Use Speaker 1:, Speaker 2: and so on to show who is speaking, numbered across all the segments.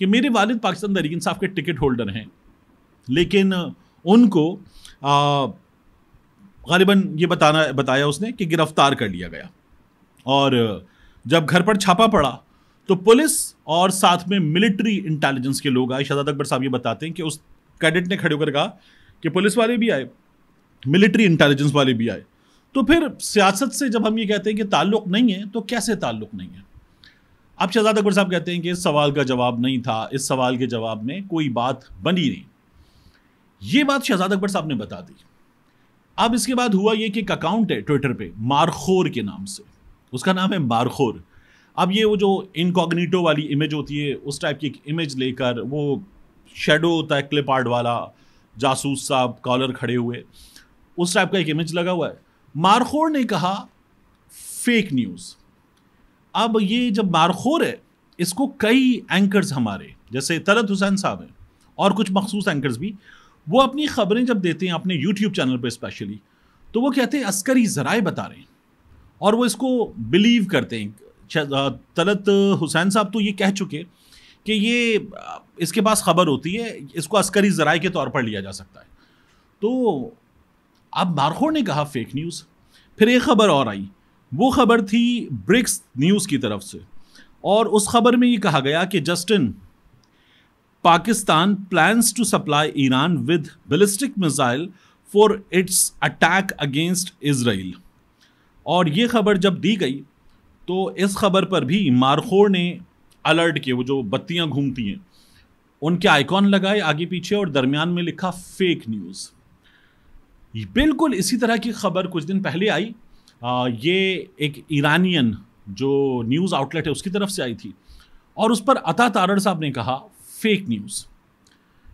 Speaker 1: کہ میرے والد پاکستان تحریک انصاف کے ٹکٹ ہولڈر ہیں، لیکن ان کو غالباً یہ بتایا اس نے کہ گرفتار کر لیا گیا، اور جب گھر پر چھاپا پڑا تو پولیس اور ساتھ میں ملٹری انٹیلیجنس کے لوگ آئے. شہزاد اکبر صاحب یہ بتاتے ہیں کہ اس کیڈٹ نے کھڑے ہو کر کہا کہ پولیس والے بھی آئے، ملٹری انٹیلیجنس والے بھی آئے. تو پھر سیاست سے جب ہم یہ کہتے ہیں کہ تعلق نہیں ہے تو کیسے تعلق نہیں ہے؟ اب شہزاد اکبر صاحب کہتے ہیں کہ اس سوال کا جواب نہیں تھا، اس سوال کے جواب میں کوئی بات بنی نہیں. یہ بات شہزاد اکبر صاحب نے بتا دی. اب اس کے بعد ہوا یہ کہ ایک اکاؤنٹ ہے ٹویٹر پہ مارخور کے نام سے، اس کا نام ہے مارخور. اب یہ وہ جو انکوگنیٹو والی امیج ہوتی ہے اس ٹائپ کی ایک امیج لے کر، وہ شیڈو ہوتا ہے کلپ آرٹ والا، جاسوس صاحب کالر کھڑے ہوئے، اس ٹائپ کا ایک امیج لگا ہوا ہے. مارخور نے کہا فیک نیوز. اب یہ جب مارخور ہے، اس کو کئی اینکرز ہمارے جیسے طلعت حسین صاحب ہیں اور کچھ مخصوص اینکرز بھی، وہ اپنی خبریں جب دیتے ہیں اپنے یوٹیوب چینل پہ اسپیشلی، تو وہ کہتے ہیں عسکری ذرائع بتا رہے ہیں، اور وہ اس کو بلیو کرتے ہیں. طلعت حسین صاحب تو یہ کہہ چکے کہ یہ اس کے پاس خبر ہوتی ہے، اس کو عسکری ذرائع کے طور پر لیا جا سکتا ہے. تو اب مارخور نے کہا فیک نیوز. پھر ایک خبر اور آئی، وہ خبر تھی برکس نیوز کی طرف سے، اور اس خبر میں یہ کہا گیا کہ Justin Pakistan plans to supply Iran with ballistic missile for its attack against Israel. اور یہ خبر جب دی گئی تو اس خبر پر بھی مارخور نے الرٹ کیے، وہ جو بتیاں گھومتی ہیں ان کے آئیکن لگائے آگے پیچھے اور درمیان میں لکھا فیک نیوز. بالکل اسی طرح کی خبر کچھ دن پہلے آئی، یہ ایک ایرانین جو نیوز آؤٹ لیٹ ہے اس کی طرف سے آئی تھی، اور اس پر عطا تارڑ صاحب نے کہا فیک نیوز.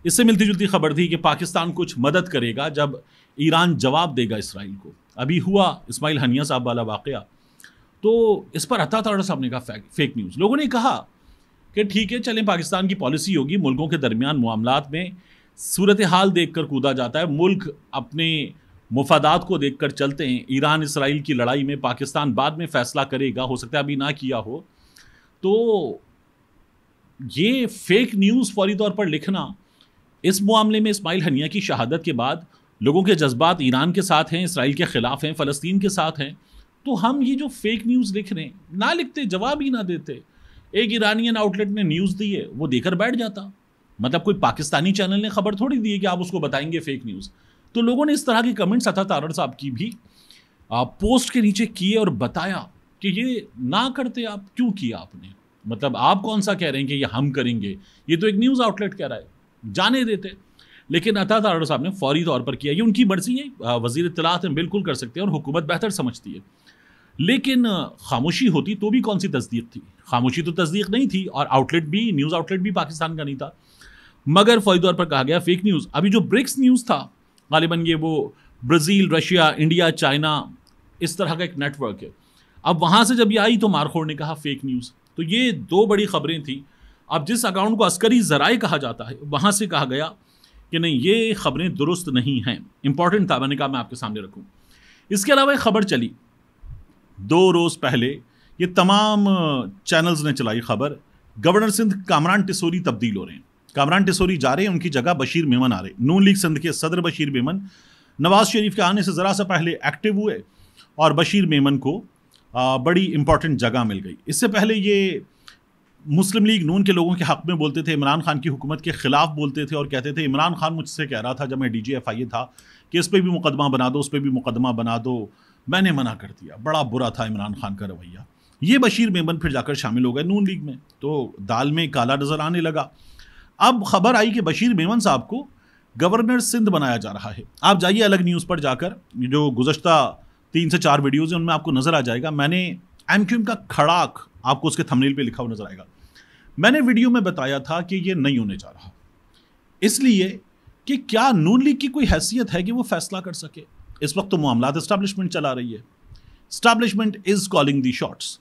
Speaker 1: اس سے ملتی جلتی خبر تھی کہ پاکستان کچھ مدد کرے گا جب ایران جواب دے گا اسرائیل کو. ابھی ہوا اسماعیل ہنیہ صاحب والا واقعہ، تو اس پر عطا تارڑ صاحب نے کہا فیک نیوز. لوگوں نے کہا کہ ٹھیک ہے چلیں، پاکستان کی پالیسی ہوگی، ملکوں کے درمیان معاملات میں صورتحال دیکھ کر کودا جاتا ہے، ملک اپنے مفادات کو دیکھ کر چلتے ہیں. ایران اسرائیل کی لڑائی میں پاکستان بعد میں فیصلہ کرے گا، ہو سکتا ہے ابھی نہ کیا ہو. تو یہ فیک نیوز فوری طور پر لکھنا اس معاملے میں اسماعیل ہنیہ کی شہادت کے بعد لوگوں کے جذبات ایران کے ساتھ ہیں، اسرائیل کے خلاف ہیں، فلسطین کے ساتھ ہیں. تو ہم یہ جو فیک نیوز لکھ رہے ہیں، نہ لکھتے، جواب ہی نہ دیتے. ایک ایرانین آؤٹ لیٹ نے نیوز دی ہے، وہ دے کر بیٹھ جاتا. مطلب کوئی پاکستانی چینل نے خبر تھوڑی دی ہے کہ آپ اس کو بتائیں گے فیک نیوز. تو لوگوں نے اس طرح کی کمنٹس عطا تارڑ صاحب کی بھی پوسٹ کے نیچے کیے اور بتایا کہ یہ نہ کرتے، آپ کیوں کیا آپ نے؟ مطلب آپ کون سا کہہ رہے ہیں کہ یہ ہم کریں گے، یہ تو ایک نیوز آؤٹ لیٹ کہہ رہا ہے، جانے دیتے. لیکن عطا تارڑ صاحب نے فوری طور پر کیا. یہ ان کی مرضی ہے، وزیر اطلاعات ہیں، بالکل کر سکتے ہیں اور حکومت بہتر سمجھتی ہے. لیکن خاموشی ہوتی تو بھی کون سی تصدیق تھی؟ خاموشی تو تصدیق نہیں تھی، اور آؤٹ لیٹ بھی، نیوز آؤٹ لیٹ بھی پاکستان کا نہیں تھا. مگر فوری طور پر کہا گیا فیک نیوز. ابھی جو برکس نیوز تھا، غالباً یہ وہ برازیل، رشیا، انڈیا، چائنا، اس طرح کا ایک نیٹ ورک ہے. اب وہاں سے جب یہ آئی تو مارخور نے کہا فیک نیوز. تو یہ دو بڑی خبریں تھیں. اب جس اکاؤنٹ کو عسکری ذرائع کہا جاتا ہے، وہاں سے کہا گیا کہ نہیں، یہ خبریں درست نہیں ہیں. امپورٹنٹ تھا، میں نے کہا میں آپ کے سامنے رکھوں. اس کے علاوہ ایک خبر چلی 2 روز پہلے، یہ تمام چینلز نے چلائی خبر، گورنر سندھ کامران ٹیسوری تبدیل ہو رہے ہیں. کامران ٹیسوری جا رہے ہیں، ان کی جگہ بشیر میمن آ رہے. نون لیگ سندھ کے صدر بشیر میمن نواز شریف کے آنے سے ذرا سا پہلے ایکٹیو ہوئے، اور بشیر میمن کو بڑی امپورٹنٹ جگہ مل گئی. اس سے پہلے یہ مسلم لیگ نون کے لوگوں کے حق میں بولتے تھے، عمران خان کی حکومت کے خلاف بولتے تھے، اور کہتے تھے عمران خان مجھ سے کہہ رہا تھا جب میں ڈی جی ایف آئی تھا کہ اس پہ بھی مقدمہ بنا دو، اس پہ بھی مقدمہ بنا دو. میں نے منع کر دیا. بڑا برا تھا عمران خان کا رویہ. یہ بشیر میمن پھر جا کر شامل ہو گئے نون لیگ میں، تو دال میں کالا نظر آنے لگا. اب خبر آئی کہ بشیر میمن صاحب کو گورنر سندھ بنایا جا رہا ہے. آپ جائیے الگ نیوز پر جا کر، جو گزشتہ 3 سے 4 ویڈیوز ہیں ان میں آپ کو نظر آ جائے گا. میں نے ایم کیو ایم کا کھڑاک آپ کو اس کے تھمبنیل پہ لکھا ہوا نظر آئے گا. میں نے ویڈیو میں بتایا تھا کہ یہ نہیں ہونے جا رہا، اس لیے کہ کیا نون لیگ کی کوئی حیثیت ہے کہ وہ فیصلہ کر سکے؟ اس وقت تو معاملات اسٹیبلشمنٹ چلا رہی ہے، establishment is calling the shots.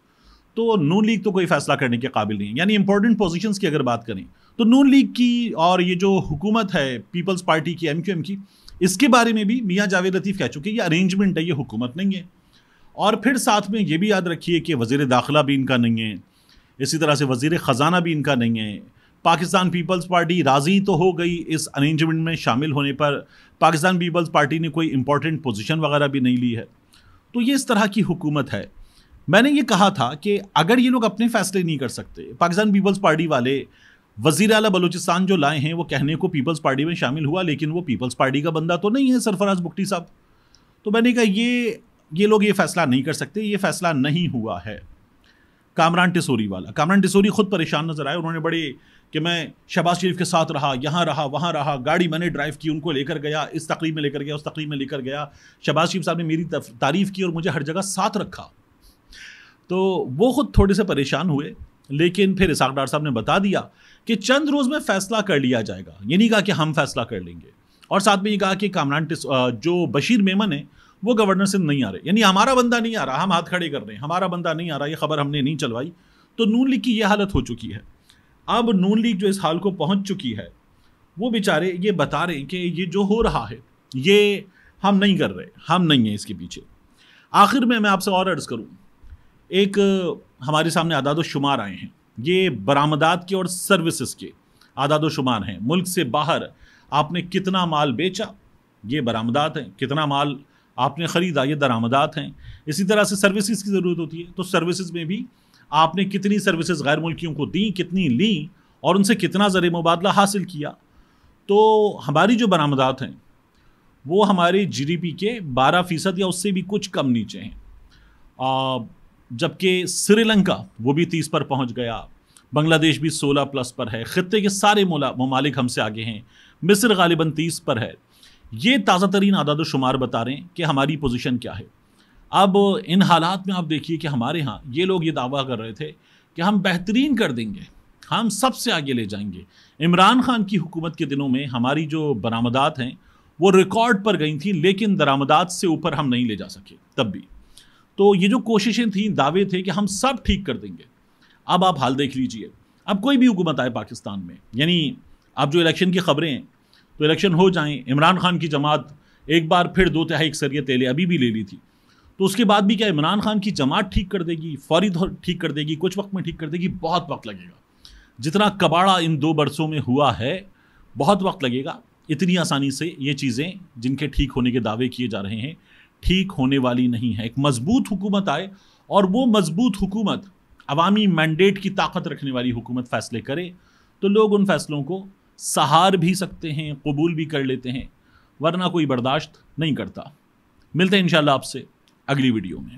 Speaker 1: تو نون لیگ تو کوئی فیصلہ کرنے کے قابل نہیں ہے. یعنی امپورٹنٹ پوزیشنز کی اگر بات کریں تو نون لیگ کی اور یہ جو حکومت ہے پیپلز پارٹی کی، ایم کیو ایم کی، اس کے بارے میں بھی میاں جاوید لطیف کہہ چکے یہ ارینجمنٹ ہے، یہ حکومت نہیں ہے. اور پھر ساتھ میں یہ بھی یاد رکھیے کہ وزیر داخلہ بھی ان کا نہیں ہے، اسی طرح سے وزیر خزانہ بھی ان کا نہیں ہے، پاکستان پیپلز پارٹی راضی تو ہو گئی اس ارینجمنٹ میں شامل ہونے پر، پاکستان پیپلز پارٹی نے کوئی امپورٹنٹ پوزیشن وغیرہ بھی نہیں لی ہے. تو یہ اس طرح کی حکومت ہے. میں نے یہ کہا تھا کہ اگر یہ لوگ اپنے فیصلے نہیں کر سکتے، پاکستان پیپلز پارٹی والے وزیر اعلیٰ بلوچستان جو لائے ہیں وہ کہنے کو پیپلز پارٹی میں شامل ہوا، لیکن وہ پیپلز پارٹی کا بندہ تو نہیں ہے سرفراز بگٹی صاحب. تو میں نے کہا یہ لوگ یہ فیصلہ نہیں کر سکتے، یہ فیصلہ نہیں ہوا ہے. کامران ٹسوری والا، کامران ٹسوری خود پریشان نظر آئے. انہوں نے بڑے کہ میں شہباز شریف کے ساتھ رہا، یہاں رہا وہاں رہا، گاڑی میں نے ڈرائیو کی، ان کو لے کر گیا، اس تقریب میں لے کر گیا، اس تقریب میں لے کر گیا. شہباز شریف صاحب نے میری تعریف کی اور مجھے ہر جگہ ساتھ رکھا. تو وہ خود تھوڑے سے پریشان ہوئے، لیکن پھر اسحاق ڈار صاحب نے بتا دیا کہ چند روز میں فیصلہ کر لیا جائے گا. یہ نہیں کہا کہ ہم فیصلہ کر لیں گے، اور ساتھ میں یہ کہا کہ کامران جو بشیر میمن ہے وہ گورنر سندھ نہیں آ رہے، یعنی ہمارا بندہ نہیں آ رہا، ہم ہاتھ کھڑے کر رہے ہیں، ہمارا بندہ نہیں آ رہا، یہ خبر ہم نے نہیں چلوائی. تو نون لیگ کی یہ حالت ہو چکی ہے. اب نون لیگ جو اس حال کو پہنچ چکی ہے، وہ بیچارے یہ بتا رہے ہیں کہ یہ جو ہو رہا ہے یہ ہم نہیں کر رہے، ہم نہیں ہیں اس کے پیچھے. آخر میں آپ سے اور عرض کروں، ایک ہمارے سامنے اعداد و شمار آئے ہیں، یہ برآمدات کے اور سروسز کے اعداد و شمار ہیں. ملک سے باہر آپ نے کتنا مال بیچا، یہ برآمدات ہیں، کتنا مال آپ نے خریدا، یہ درآمدات ہیں. اسی طرح سے سروسز کی ضرورت ہوتی ہے، تو سروسز میں بھی آپ نے کتنی سروسز غیر ملکیوں کو دیں، کتنی لیں، اور ان سے کتنا زر مبادلہ حاصل کیا. تو ہماری جو برآمدات ہیں وہ ہمارے جی ڈی پی کے 12% یا اس سے بھی کچھ کم نیچے ہیں. جبکہ سری لنکا وہ بھی 30 پر پہنچ گیا، بنگلہ دیش بھی 16+ پر ہے، خطے کے سارے ممالک ہم سے آگے ہیں، مصر غالباً 30 پر ہے. یہ تازہ ترین اعداد و شمار بتا رہے ہیں کہ ہماری پوزیشن کیا ہے. اب ان حالات میں آپ دیکھیے کہ ہمارے ہاں یہ لوگ یہ دعویٰ کر رہے تھے کہ ہم بہترین کر دیں گے، ہم سب سے آگے لے جائیں گے. عمران خان کی حکومت کے دنوں میں ہماری جو برآمدات ہیں وہ ریکارڈ پر گئی تھیں، لیکن درآمدات سے اوپر ہم نہیں لے جا سکے تب بھی. تو یہ جو کوششیں تھیں، دعوے تھے کہ ہم سب ٹھیک کر دیں گے. اب آپ حال دیکھ لیجئے، اب کوئی بھی حکومت آئے پاکستان میں، یعنی اب جو الیکشن کی خبریں ہیں تو الیکشن ہو جائیں، عمران خان کی جماعت ایک بار پھر 2/3 اکثریت لے لے، ابھی بھی لے لی تھی، تو اس کے بعد بھی کیا عمران خان کی جماعت ٹھیک کر دے گی، فوری ٹھیک کر دے گی، کچھ وقت میں ٹھیک کر دے گی؟ بہت وقت لگے گا. جتنا کباڑا ان 2 برسوں میں ہوا ہے، بہت وقت لگے گا. اتنی آسانی سے یہ چیزیں جن کے ٹھیک ہونے کے دعوے کیے جا رہے ہیں ٹھیک ہونے والی نہیں ہے. ایک مضبوط حکومت آئے، اور وہ مضبوط حکومت عوامی مینڈیٹ کی طاقت رکھنے والی حکومت فیصلے کرے، تو لوگ ان فیصلوں کو سہار بھی سکتے ہیں، قبول بھی کر لیتے ہیں، ورنہ کوئی برداشت نہیں کرتا. ملتے ہیں انشاءاللہ آپ سے اگلی ویڈیو میں.